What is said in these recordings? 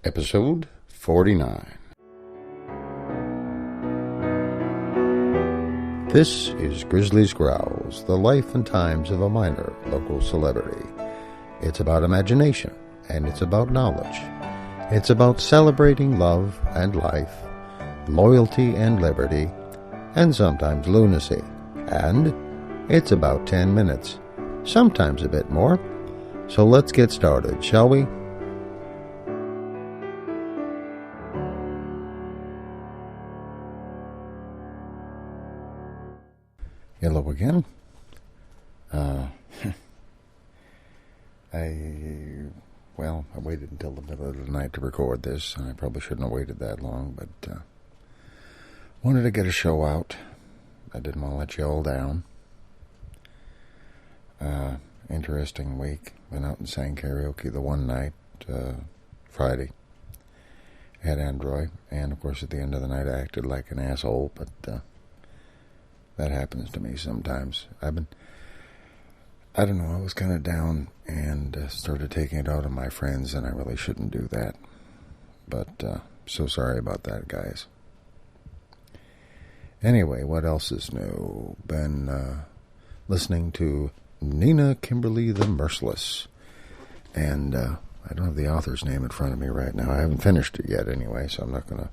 Episode 49. This is Grizzly's Growls, the life and times of a minor local celebrity. It's about imagination, and it's about knowledge. It's about celebrating love and life, loyalty and liberty, and sometimes lunacy. And it's about 10 minutes, sometimes a bit more. So let's get started, shall we? Hello again. I waited until the middle of the night to record this. I probably shouldn't have waited that long, but wanted to get a show out. I didn't want to let you all down. Interesting week. Went out and sang karaoke the one night, Friday, at Android, and of course at the end of the night I acted like an asshole, but that happens to me sometimes. I was kind of down and started taking it out on my friends, and I really shouldn't do that. But so sorry about that, guys. Anyway, what else is new? Been listening to Nina Kimberly the Merciless. And I don't have the author's name in front of me right now. I haven't finished it yet anyway, so I'm not going to...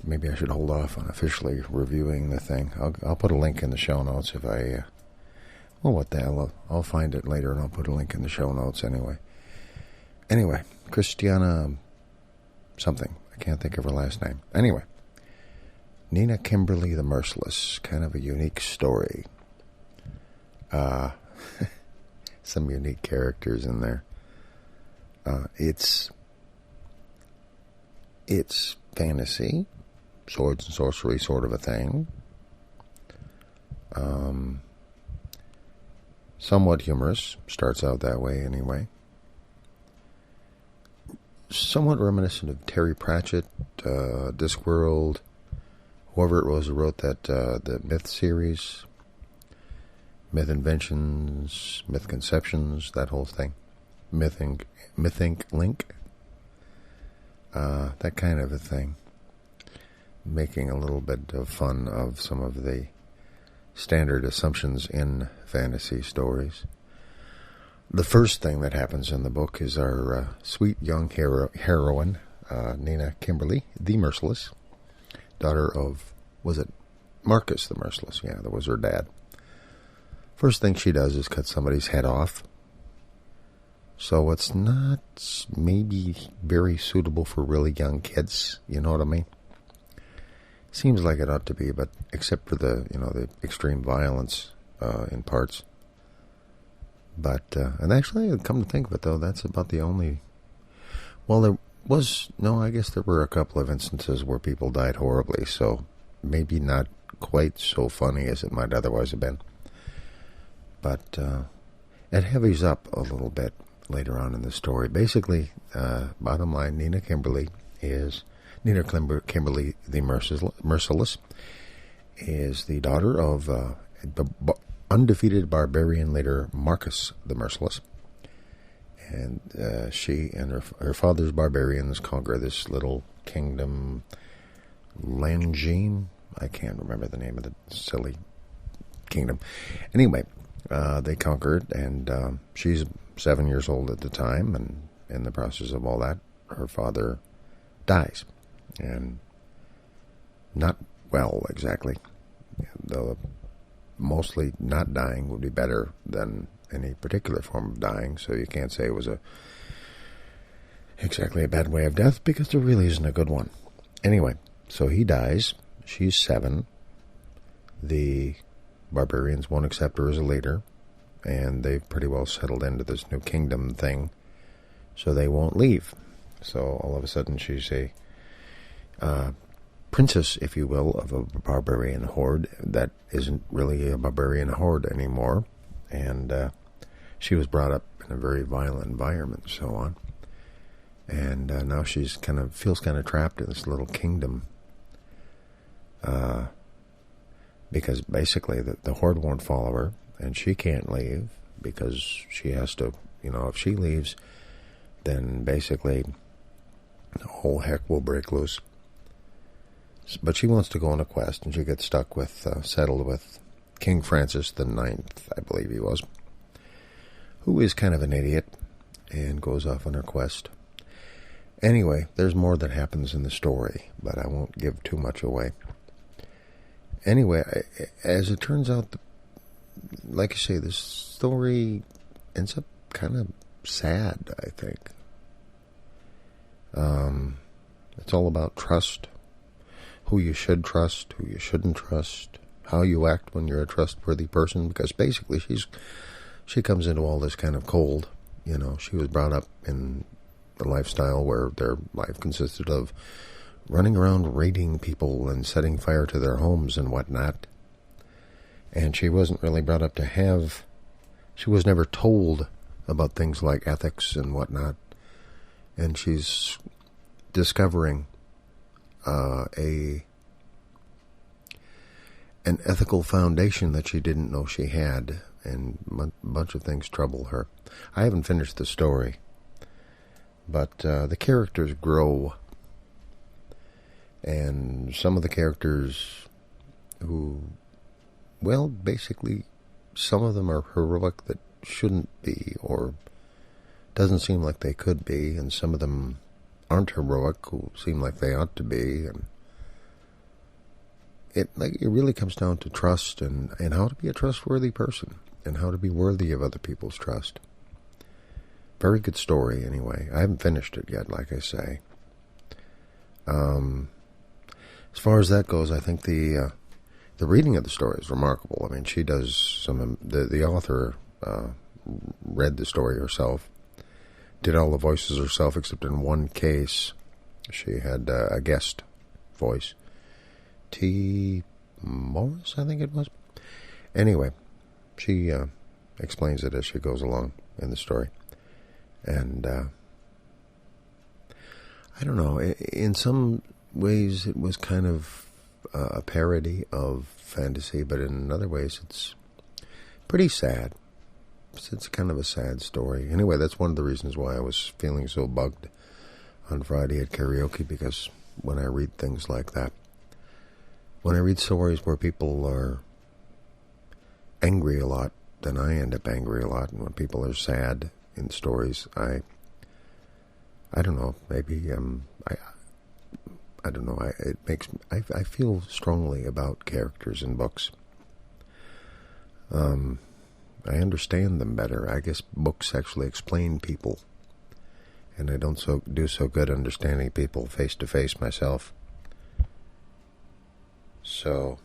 Maybe I should hold off on officially reviewing the thing. I'll put a link in the show notes if I... well, what the hell? I'll find it later and I'll put a link in the show notes anyway. Anyway, Christiana something. I can't think of her last name. Anyway, Nina Kimberly the Merciless. Kind of a unique story. Some unique characters in there. It's fantasy. Swords and sorcery sort of a thing. Somewhat humorous. Starts out that way anyway. Somewhat reminiscent of Terry Pratchett, Discworld, whoever it was who wrote that, the Myth series, Myth Inventions, Myth Conceptions, that whole thing. Myth Inc. Link. That kind of a thing. Making a little bit of fun of some of the standard assumptions in fantasy stories. The first thing that happens in the book is our sweet young heroine, Nina Kimberly, the Merciless, daughter of, was it Marcus the Merciless? Yeah, that was her dad. First thing she does is cut somebody's head off. So it's not maybe very suitable for really young kids, you know what I mean? Seems like it ought to be, but except for the extreme violence in parts. But, and actually, come to think of it, though, that's about the only... Well, I guess there were a couple of instances where people died horribly, so maybe not quite so funny as it might otherwise have been. But it heavies up a little bit later on in the story. Basically, bottom line, Nina Kimberly the Merciless is the daughter of the undefeated barbarian leader Marcus the Merciless. And she and her father's barbarians conquer this little kingdom, Langine. I can't remember the name of the silly kingdom. Anyway, they conquered, and she's 7 years old at the time, and in the process of all that, her father dies. And not well, exactly. Though mostly not dying would be better than any particular form of dying, so you can't say it was exactly a bad way of death, because there really isn't a good one. Anyway, so he dies. She's 7. The barbarians won't accept her as a leader, and they've pretty well settled into this new kingdom thing, so they won't leave. So all of a sudden she's a princess, if you will, of a barbarian horde that isn't really a barbarian horde anymore. And she was brought up in a very violent environment and so on. And now she's feels kind of trapped in this little kingdom. Because basically the horde won't follow her, and she can't leave because she has to, if she leaves, then basically whole heck will break loose. But she wants to go on a quest, and she gets stuck with, settled with King Francis the Ninth, I believe he was, who is kind of an idiot, and goes off on her quest. Anyway, there's more that happens in the story, but I won't give too much away. Anyway, as it turns out, like I say, this story ends up kind of sad, I think. It's all about trust, who you should trust, who you shouldn't trust, how you act when you're a trustworthy person, because basically she comes into all this kind of cold. You know, she was brought up in a lifestyle where their life consisted of running around raiding people and setting fire to their homes and whatnot. And she wasn't really brought up to have... She was never told about things like ethics and whatnot. And she's discovering an ethical foundation that she didn't know she had. And a bunch of things trouble her. I haven't finished the story. But the characters grow. And some of the characters who, well, basically, some of them are heroic that shouldn't be, or doesn't seem like they could be, and some of them aren't heroic who seem like they ought to be, and it really comes down to trust and how to be a trustworthy person, and how to be worthy of other people's trust. Very good story, anyway. I haven't finished it yet, like I say. As far as that goes, I think the reading of the story is remarkable. I mean, she does some... The author read the story herself, did all the voices herself, except in one case. She had a guest voice. T. Morris, I think it was. Anyway, she explains it as she goes along in the story. And I don't know, in some ways it was kind of a parody of fantasy, but in other ways it's pretty sad. It's kind of a sad story. Anyway, that's one of the reasons why I was feeling so bugged on Friday at karaoke, because when I read things like that, when I read stories where people are angry a lot, then I end up angry a lot. And when people are sad in stories, I don't know, maybe I don't know. I feel strongly about characters in books. I understand them better. I guess books actually explain people, and I don't do so good understanding people face to face myself. So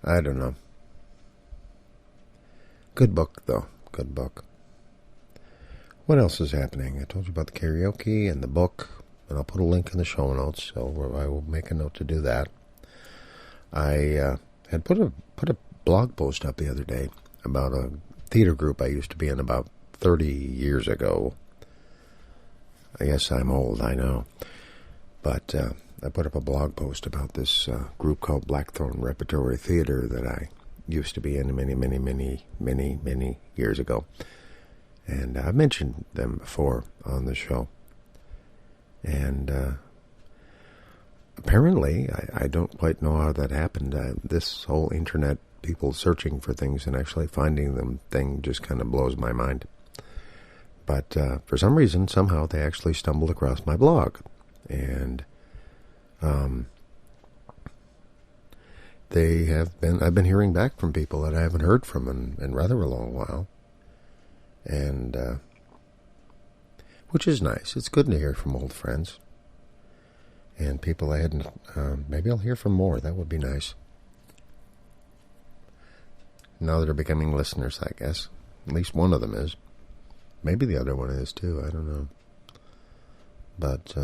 I don't know. Good book, though. Good book. What else is happening? I told you about the karaoke and the book. And I'll put a link in the show notes, so I will make a note to do that. I had put a blog post up the other day about a theater group I used to be in about 30 years ago. I guess I'm old, I know. But I put up a blog post about this group called Blackthorn Repertory Theater that I used to be in many years ago. And I've mentioned them before on the show. And apparently, I don't quite know how that happened. This whole internet, people searching for things and actually finding them thing just kind of blows my mind. But for some reason, somehow, they actually stumbled across my blog. And I've been hearing back from people that I haven't heard from in rather a long while. And which is nice. It's good to hear from old friends. And people I hadn't... maybe I'll hear from more. That would be nice. Now they're becoming listeners, I guess. At least one of them is. Maybe the other one is, too. I don't know. But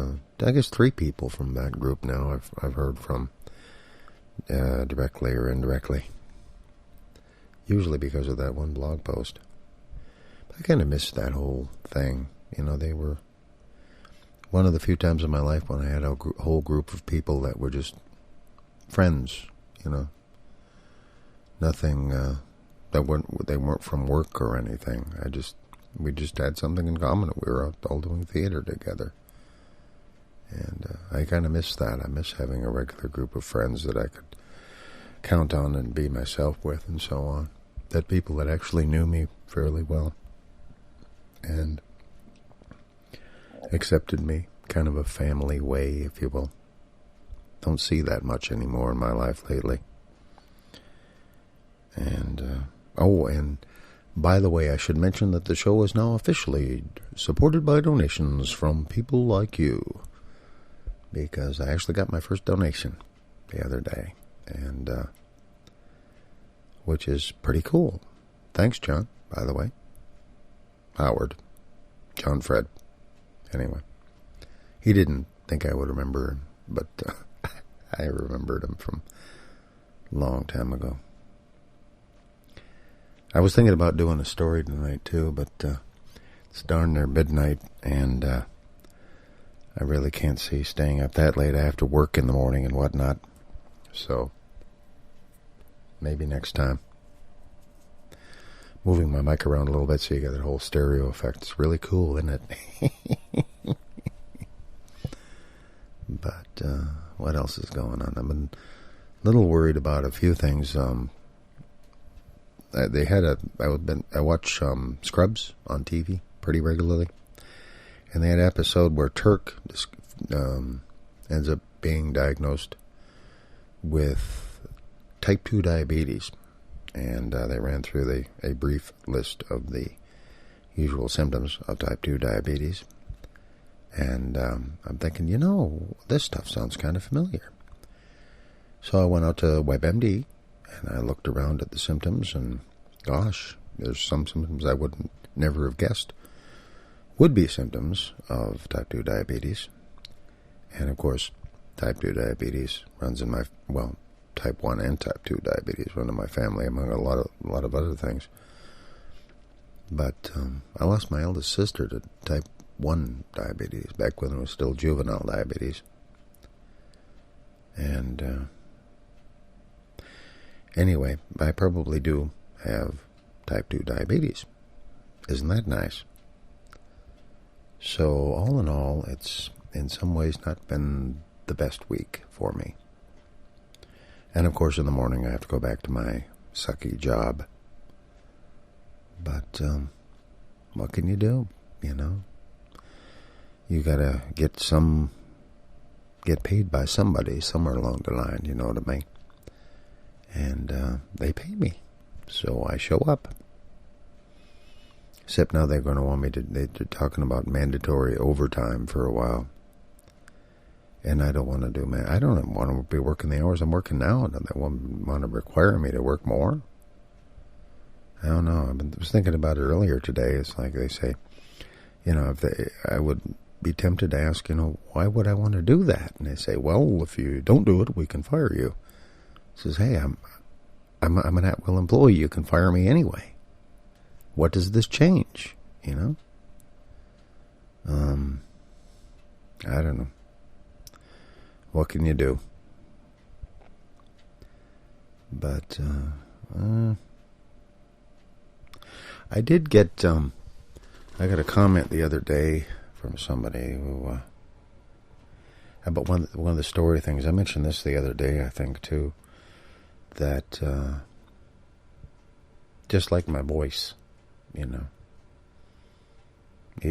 I guess 3 people from that group now I've heard from. Directly or indirectly. Usually because of that one blog post. I kind of missed that whole thing. You know, they were one of the few times in my life when I had a whole group of people that were just friends, you know. Nothing, they weren't from work or anything. We just had something in common. We were all doing theater together. And I kind of miss that. I miss having a regular group of friends that I could count on and be myself with and so on. That people that actually knew me fairly well and accepted me, kind of a family way, if you will. Don't see that much anymore in my life lately. And, and by the way, I should mention that the show is now officially supported by donations from people like you. Because I actually got my first donation the other day. And, which is pretty cool. Thanks, John, by the way. Howard. John Fred. Anyway. He didn't think I would remember him, but I remembered him from a long time ago. I was thinking about doing a story tonight, too, but it's darn near midnight, and I really can't see staying up that late. I have to work in the morning and whatnot, so maybe next time. Moving my mic around a little bit so you get that whole stereo effect. It's really cool, isn't it? But what else is going on? I've been a little worried about a few things. I watch Scrubs on TV pretty regularly, and they had an episode where Turk ends up being diagnosed with type 2 diabetes, and they ran through a brief list of the usual symptoms of type 2 diabetes. And I'm thinking, this stuff sounds kind of familiar. So I went out to WebMD, and I looked around at the symptoms, and gosh, there's some symptoms I would never have guessed would be symptoms of type 2 diabetes. And of course, type 2 diabetes runs in my, type 1 and type 2 diabetes run in my family, among a lot of other things. But I lost my eldest sister to type 1 diabetes back when it was still juvenile diabetes. And anyway, I probably do have type 2 diabetes. Isn't that nice? So all in all, it's in some ways not been the best week for me. And of course in the morning I have to go back to my sucky job. But what can you do, You gotta get paid by somebody somewhere along the line, you know what I mean? And they pay me, so I show up. Except now they're going to want me to, they're talking about mandatory overtime for a while. And I don't want to do, I don't want to be working the hours I'm working now, and they want to require me to work more. I don't know, I was thinking about it earlier today. It's like they say, I would be tempted to ask, why would I want to do that? And they say, well, if you don't do it, we can fire you. It says, hey, I'm an at-will employee. You can fire me anyway. What does this change? I don't know. What can you do? But I did get I got a comment the other day from somebody who about one of the story things. I mentioned this the other day, I think, too, that just like my voice,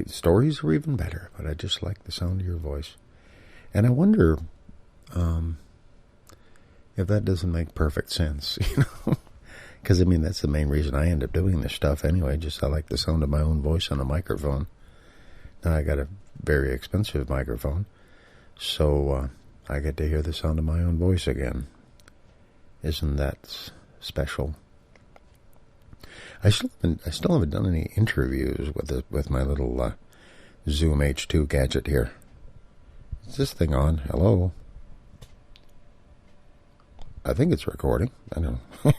stories are even better, but I just like the sound of your voice. And I wonder if that doesn't make perfect sense, because that's the main reason I end up doing this stuff anyway. Just I like the sound of my own voice on a microphone. Now I got a very expensive microphone, so I get to hear the sound of my own voice again. Isn't that special? I still haven't done any interviews with my little Zoom H2 gadget here. Is this thing on? Hello? I think it's recording. I don't know.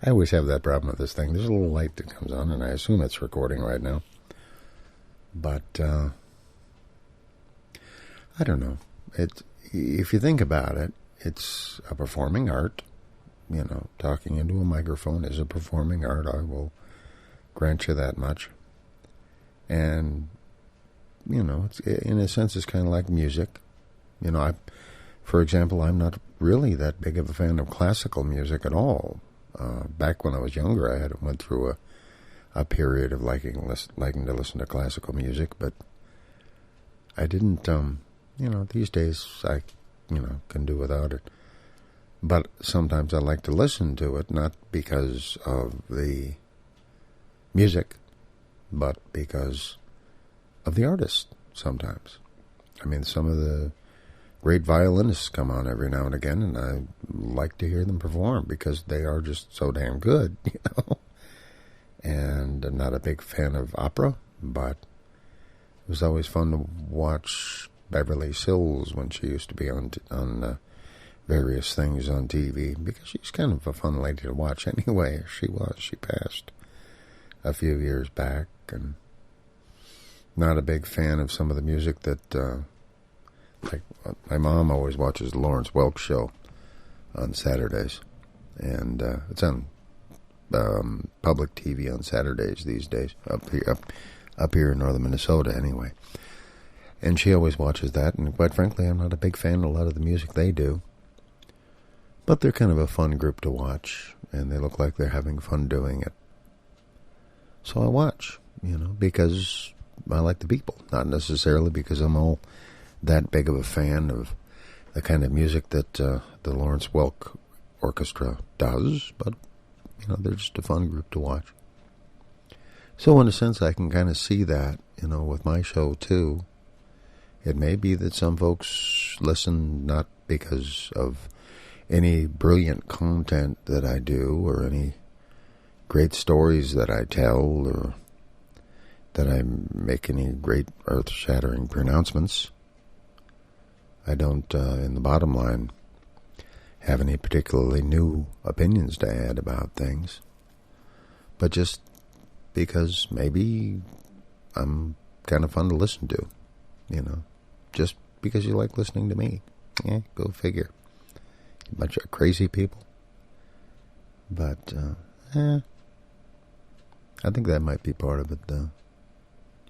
I always have that problem with this thing. There's a little light that comes on, and I assume it's recording right now. But I don't know. If you think about it, it's a performing art. Talking into a microphone is a performing art. I will grant you that much. And it's in a sense, it's kind of like music. For example, I'm not really that big of a fan of classical music at all. Back when I was younger, I went through a period of liking to listen to classical music, but I didn't. These days I, can do without it. But sometimes I like to listen to it, not because of the music, but because of the artist sometimes. I mean, some of the great violinists come on every now and again, and I like to hear them perform because they are just so damn good, And I'm not a big fan of opera, but it was always fun to watch Beverly Sills when she used to be on various things on TV, because she's kind of a fun lady to watch anyway. She passed a few years back, and not a big fan of some of the music that, like my mom always watches the Lawrence Welk show on Saturdays, and it's on public TV on Saturdays these days, up here in northern Minnesota anyway. And she always watches that, and quite frankly, I'm not a big fan of a lot of the music they do. But they're kind of a fun group to watch, and they look like they're having fun doing it. So I watch, because I like the people, not necessarily because I'm all that big of a fan of the kind of music that the Lawrence Welk Orchestra does, but, they're just a fun group to watch. So in a sense, I can kind of see that, with my show too. It may be that some folks listen not because of any brilliant content that I do, or any great stories that I tell, or that I make any great earth-shattering pronouncements. I don't, in the bottom line, have any particularly new opinions to add about things, but just because maybe I'm kind of fun to listen to, just because you like listening to me. Yeah, go figure. A bunch of crazy people. But, I think that might be part of it, though.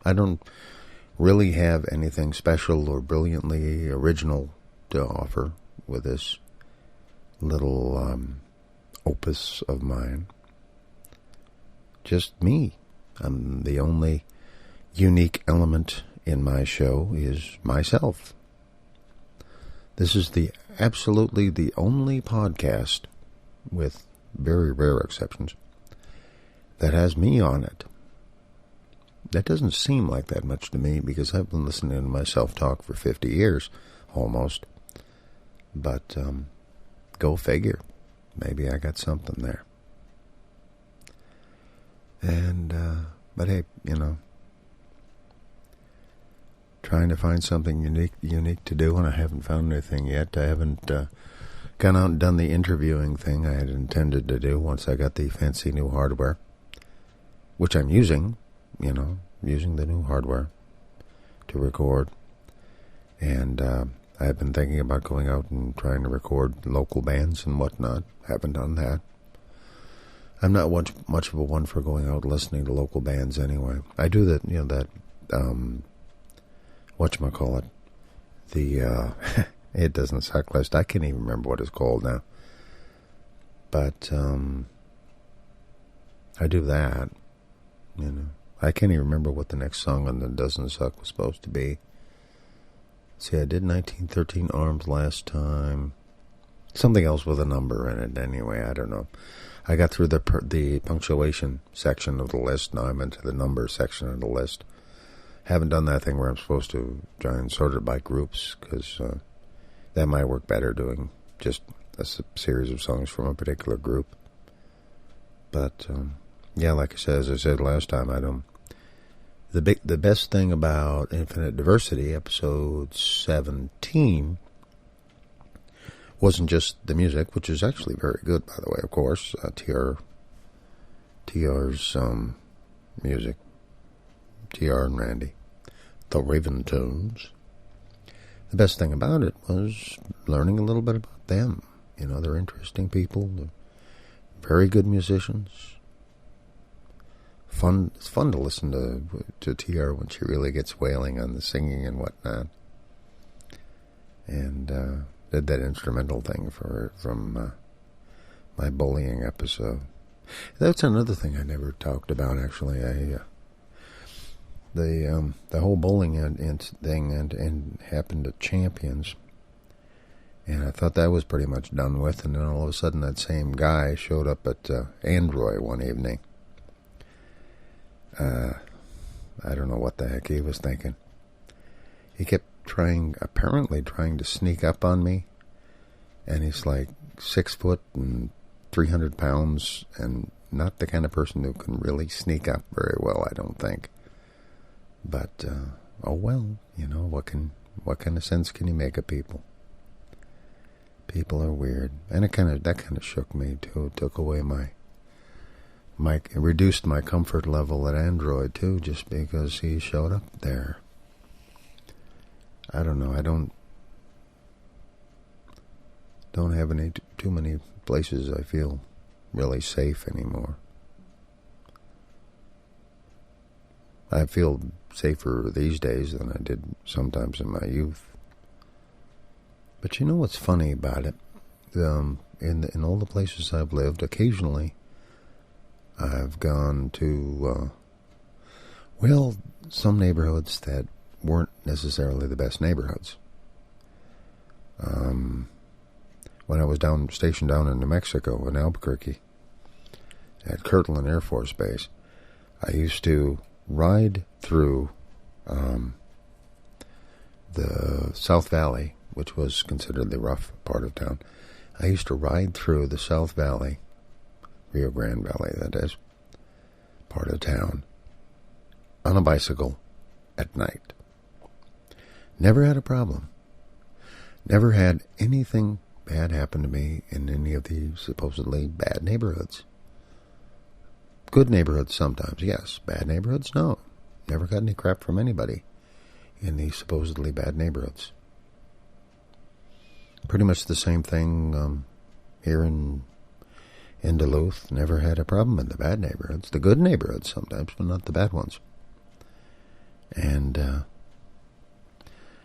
I don't really have anything special or brilliantly original to offer with this little opus of mine. Just me. The only unique element in my show is myself. This is absolutely the only podcast, with very rare exceptions, that has me on it. That doesn't seem like that much to me, because I've been listening to myself talk for 50 years, almost. But, go figure. Maybe I got something there. And, but hey, trying to find something unique to do, and I haven't found anything yet. I haven't gone out and done the interviewing thing I had intended to do once I got the fancy new hardware, which I'm using, using the new hardware to record. And I've been thinking about going out and trying to record local bands and whatnot. Haven't done that. I'm not much of a one for going out listening to local bands anyway. I do that, whatchamacallit, the, It Doesn't Suck list. I can't even remember what it's called now. But, I do that, I can't even remember what the next song on the Doesn't Suck was supposed to be. See, I did 1913 Arms last time. Something else with a number in it anyway, I don't know. I got through the punctuation section of the list. Now I'm into the number section of the list. Haven't done that thing where I'm supposed to try and sort it by groups, because that might work better, doing just a series of songs from a particular group. But, yeah, like as I said last time, the best thing about Infinite Diversity, episode 17, wasn't just the music, which is actually very good, by the way, of course. TR's music. TR and Randy. The Raven Tunes. The best thing about it was learning a little bit about them. They're interesting people. They're very good musicians. fun. It's fun to listen to TR when she really gets wailing on the singing and whatnot. And did that instrumental thing from my bullying episode. That's another thing I never talked about, actually. The whole bowling thing and happened at Champions. And I thought that was pretty much done with. And then all of a sudden that same guy showed up at Android one evening. I don't know what the heck he was thinking. He kept apparently trying to sneak up on me. And he's like 6 foot and 300 pounds and not the kind of person who can really sneak up very well, I don't think. But, oh well, what kind of sense can you make of people? People are weird. And that kind of shook me too. It took away it reduced my comfort level at Android too, just because he showed up there. I don't know. I don't have too many places I feel really safe anymore. I feel safer these days than I did sometimes in my youth. But you know what's funny about it? In all the places I've lived, occasionally I've gone to, some neighborhoods that weren't necessarily the best neighborhoods. When I was stationed down in New Mexico, in Albuquerque, at Kirtland Air Force Base, I used to ride through the South Valley, which was considered the rough part of town. I used to ride through the South Valley, Rio Grande Valley, that is, part of town, on a bicycle at night. Never had a problem. Never had anything bad happen to me in any of the supposedly bad neighborhoods. Good neighborhoods sometimes, yes. Bad neighborhoods, no. Never got any crap from anybody in the supposedly bad neighborhoods. Pretty much the same thing here in Duluth. Never had a problem in the bad neighborhoods. The good neighborhoods sometimes, but not the bad ones. And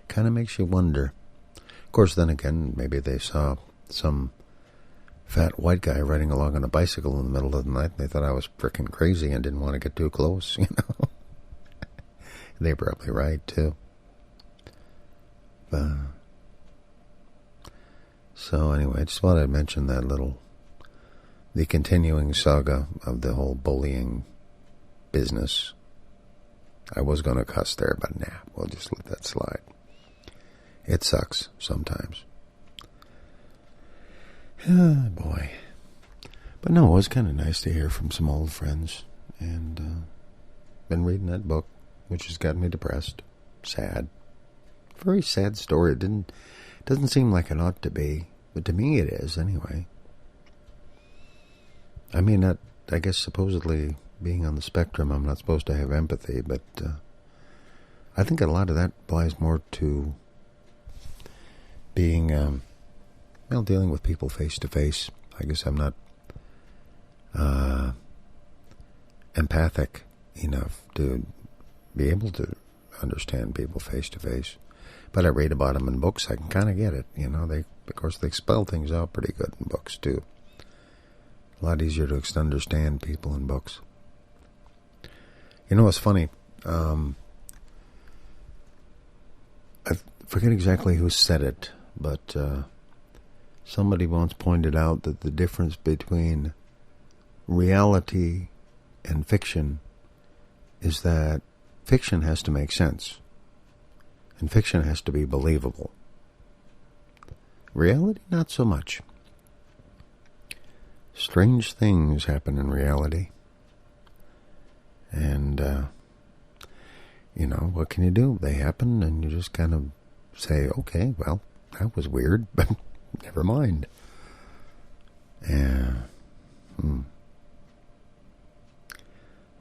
kind of makes you wonder. Of course, then again, maybe they saw some fat white guy riding along on a bicycle in the middle of the night, and they thought I was frickin' crazy and didn't want to get too close, They're probably right, too. So anyway, I just thought I'd mention the continuing saga of the whole bullying business. I was going to cuss there, but nah, we'll just let that slide. It sucks sometimes. Oh, boy. But no, it was kind of nice to hear from some old friends. And been reading that book, which has got me depressed. Sad. Very sad story. It doesn't seem like it ought to be. But to me it is, anyway. I mean, I guess supposedly being on the spectrum, I'm not supposed to have empathy, but I think a lot of that applies more to being, dealing with people face to face. I guess I'm not empathic enough to be able to understand people face to face. But I read about them in books. I can kind of get it. Of course, they spell things out pretty good in books, too. A lot easier to understand people in books. It's funny. I forget exactly who said it, but somebody once pointed out that the difference between reality and fiction is that fiction has to make sense, and fiction has to be believable. Reality, not so much. Strange things happen in reality. And, what can you do? They happen, and you just kind of say, okay, well, that was weird, but never mind. Yeah.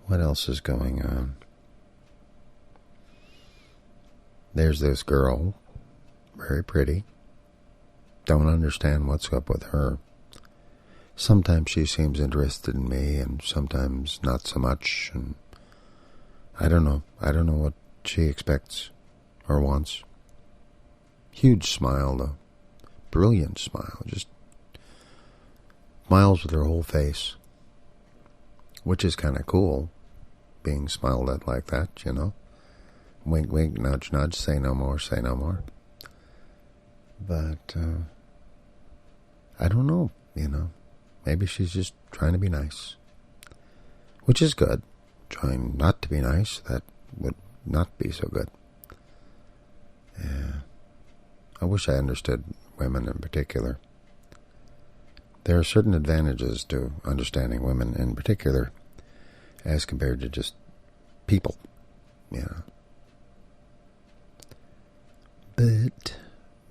What else is going on? There's this girl, very pretty. Don't understand what's up with her. sometimes she seems interested in me, and sometimes not so much, and I don't know. I don't know what she expects or wants. Huge smile, though. Brilliant smile. Just smiles with her whole face. Which is kind of cool, being smiled at like that, you know. Wink, wink, nudge, nudge, say no more, say no more. But, I don't know, you know. Maybe she's just trying to be nice. Which is good. Trying not to be nice, that would not be so good. Yeah. I wish I understood women in particular. There are certain advantages to understanding women in particular as compared to just people, you know. But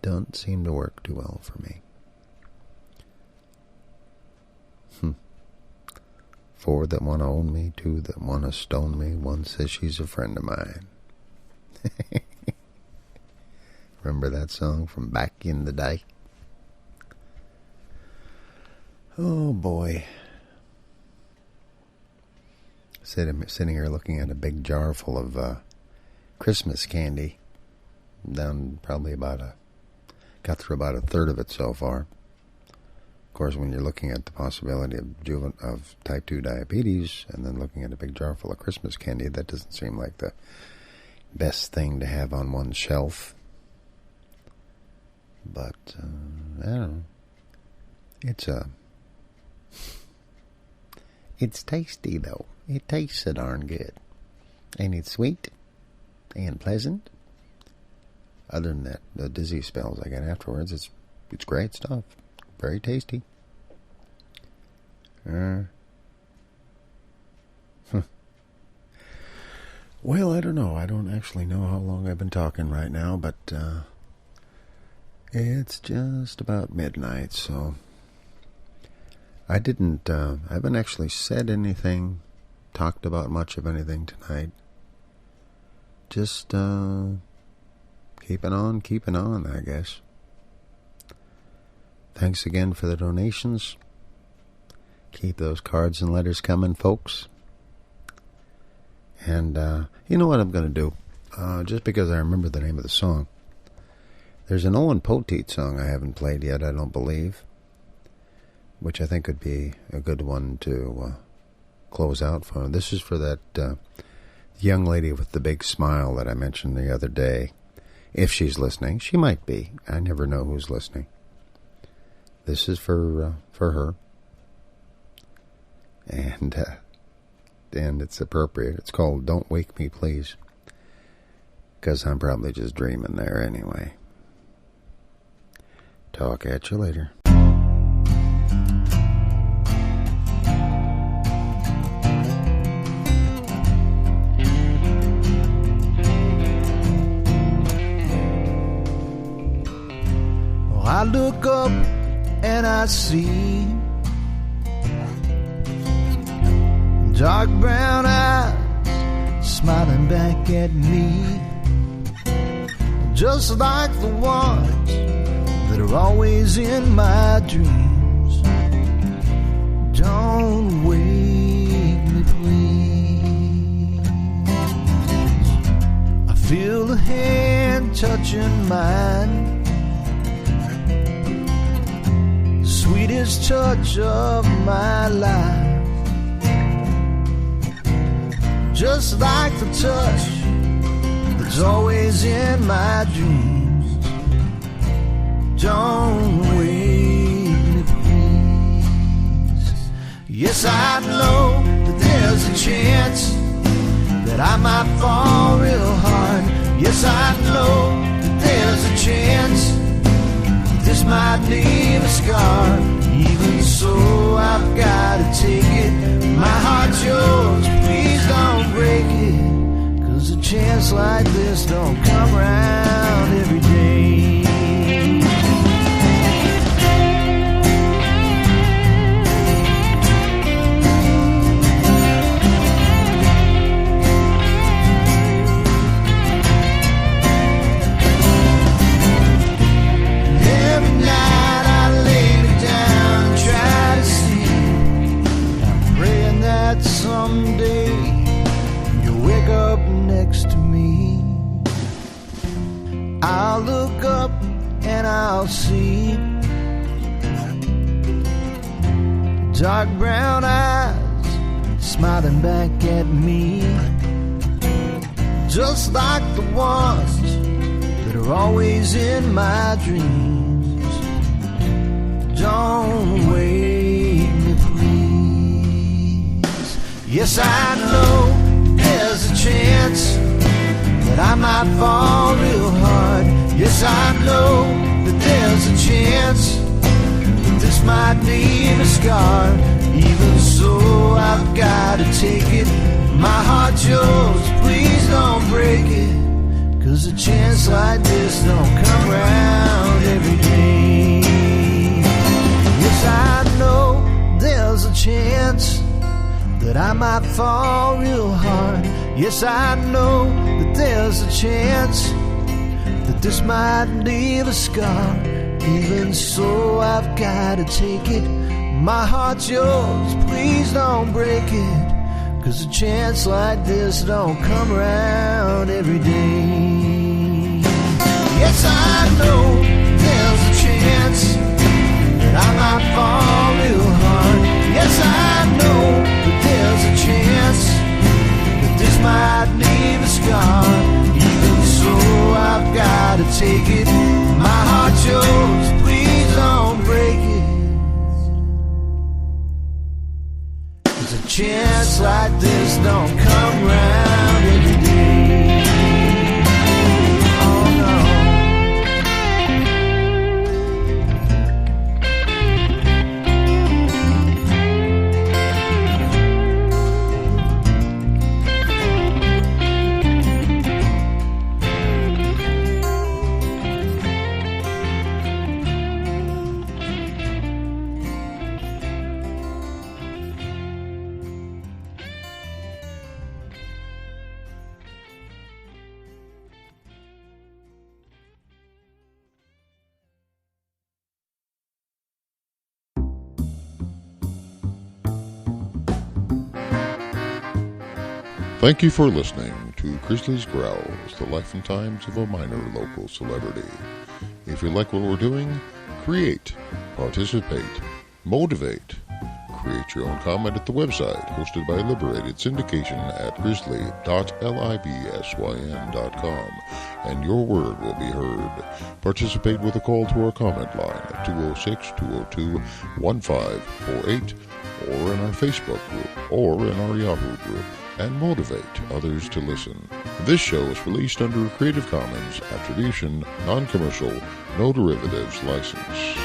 don't seem to work too well for me. 4 that want to own me, 2 that want to stone me, 1 says she's a friend of mine. Remember that song from back in the day? Oh boy. Sitting here looking at a big jar full of Christmas candy. Down probably got through about a third of it so far. Of course, when you're looking at the possibility of type 2 diabetes and then looking at a big jar full of Christmas candy, that doesn't seem like the best thing to have on one's shelf. But, I don't know. It's tasty, though. It tastes so darn good. And it's sweet and pleasant. Other than that, the dizzy spells I get afterwards, it's great stuff. Very tasty. Well, I don't know. I don't actually know how long I've been talking right now, but it's just about midnight, so I haven't actually said anything, talked about much of anything tonight. Just keeping on, I guess. Thanks again for the donations. Keep those cards and letters coming, folks. And you know what I'm going to do? Just because I remember the name of the song. There's an Owen Poteet song I haven't played yet, I don't believe, which I think would be a good one to close out for. This is for that young lady with the big smile that I mentioned the other day. If she's listening, she might be. I never know who's listening. This is for her, and it's appropriate. It's called "Don't Wake Me, Please," because I'm probably just dreaming there anyway. Talk at you later. I look up and I see dark brown eyes smiling back at me, just like the ones that are always in my dreams. Don't wake me, please. I feel a hand touching mine, sweetest touch of my life, just like the touch that's always in my dreams. Don't wake me, please. Yes, I know that there's a chance that I might fall real hard. Yes, I know that there's a chance this might leave a scar. Even so, I've gotta take it. My heart's yours, please don't break it, 'cause a chance like this don't come around every day. Every night I lay me down and try to sleep. I'll look up and I'll see dark brown eyes smiling back at me, just like the ones that are always in my dreams. Don't wake me, please. Yes, I know there's a chance that I might fall real hard. Yes, I know that there's a chance that this might leave a scar. Even so, I've got to take it. My heart's yours, please don't break it, 'cause a chance like this don't come round every day. Yes, I know there's a chance that I might fall real hard. Yes, I know that there's a chance that this might leave a scar. Even so, I've got to take it. My heart's yours, please don't break it, 'cause a chance like this don't come around every day. Yes, I know there's a chance that I might fall real hard. Yes, I know that there's a chance that this might leave a scar. Even so, I've got to take it. My heart's yours, please don't break it, 'cause a chance like this don't come round every day. Oh no. Thank you for listening to Grizzly's Growls, the life and times of a minor local celebrity. If you like what we're doing, create, participate, motivate. Create your own comment at the website, hosted by Liberated Syndication at grizzly.libsyn.com, and your word will be heard. Participate with a call to our comment line at 206-202-1548, or in our Facebook group, or in our Yahoo group, and motivate others to listen. This show is released under a Creative Commons Attribution, Non-Commercial, No Derivatives license.